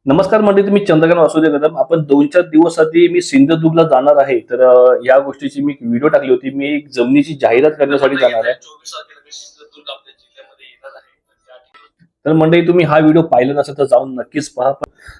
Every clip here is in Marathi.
नमस्कार मंडळी, तुम्ही चंद्रकांत वासुदेव कदम. आपण 2-4 दिवस आधी मी सिंधुदुर्गला जाणार आहे. तर या गोष्टीची मी एक व्हिडिओ टाकली होती. मी एक जमिनीची जाहिरात करण्यासाठी जाणार आहे. 24 तारखेला मी सिंधुदुर्ग आपल्या जिल्ह्यामध्ये येणार आहे. त्या ठिकाणी तर मंडळी, तुम्ही हा व्हिडिओ पाहिला नसेल तर जाऊन नक्कीच पहा.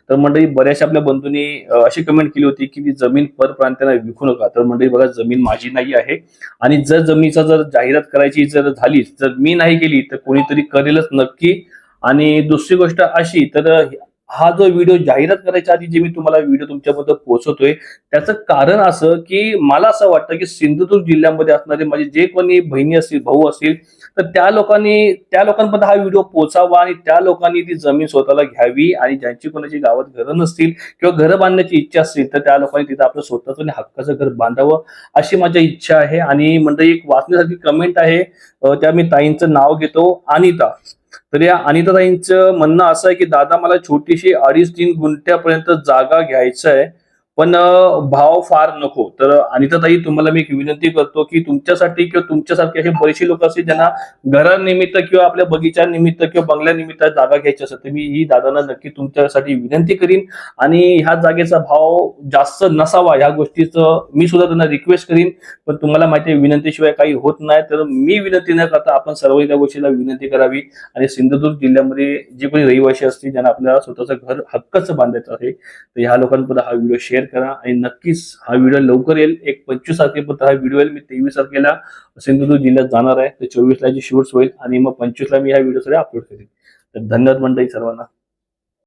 तर मंडळी, बऱ्याचशा आपल्या बंधूंनी अशी कमेंट केली होती की ती जमीन परप्रांतांना विकू नका. तर मंडळी बघा, जमीन माझी नाही आहे आणि जर जमिनीचा जाहिरात करायची जर झालीच तर मी नाही केली तर कोणीतरी करेलच नक्की. आणि दुसरी गोष्ट अशी, तर हा जो व्हिडिओ जाहिरात करायच्या आधी जे मी तुम्हाला व्हिडिओ तुमच्याबद्दल पोहोचवतोय त्याचं कारण असं की मला असं वाटतं की सिंधुदुर्ग जिल्ह्यामध्ये असणारे माझे जे कोणी बहिणी असतील, भाऊ असतील, तर त्या लोकांपर्यंत हा व्हिडिओ पोहोचावा आणि त्या लोकांनी ती जमीन स्वतःला घ्यावी. आणि ज्यांची कोणाची गावात घरं नसतील किंवा घरं बांधण्याची इच्छा असतील तर त्या लोकांनी तिथं आपलं स्वतःचं आणि हक्काचं घर बांधावं, अशी माझी इच्छा आहे. आणि मंडळी, एक वाचण्यासारखी कमेंट आहे, त्या मी ताईंचं नाव घेतो, अनिता. तर या अनिताताईंचं म्हणणं असं आहे की दादा, मला छोटीशी 2.5-3 गुंठ्यापर्यंत जागा घ्यायचं आहे, पण भाव फार नको. तर अनिताताई, तुम्हाला मी एक विनंती करतो की तुमच्यासाठी किंवा तुमच्यासारखे असे बरेचसे लोक असतील ज्यांना घरानिमित्त किंवा आपल्या बगीच्या निमित्त किंवा बंगल्यानिमित्त जागा घ्यायची असेल तर मी ही दादांना नक्की तुमच्यासाठी विनंती करीन. आणि ह्या जागेचा भाव जास्त नसावा ह्या गोष्टीचं मी सुद्धा त्यांना रिक्वेस्ट करीन. पण तुम्हाला माहिती आहे, विनंतीशिवाय काही होत नाही. तर मी विनंती न करता आपण सर्व त्या गोष्टीला विनंती करावी. आणि सिंधुदुर्ग जिल्ह्यामध्ये जे कोणी रहिवासी असतील ज्यांना आपल्याला स्वतःचं घर हक्काचं बांधायचं आहे तर ह्या लोकांपर्यंत हा व्हिडिओ शेअर करा. आणि नक्कीच हा व्हिडिओ लवकर येईल. एक 25 तारखेपर्यंत हा व्हिडिओ येईल. मी 23 तारखेला सिंधुदुर्ग जिल्ह्यात जाणार आहे, तर 24 ला जी शूट्स होईल आणि मग 25 ला मी ह्या व्हिडिओ अपलोड करेन. तर धन्यवाद मंडळी सर्वांना.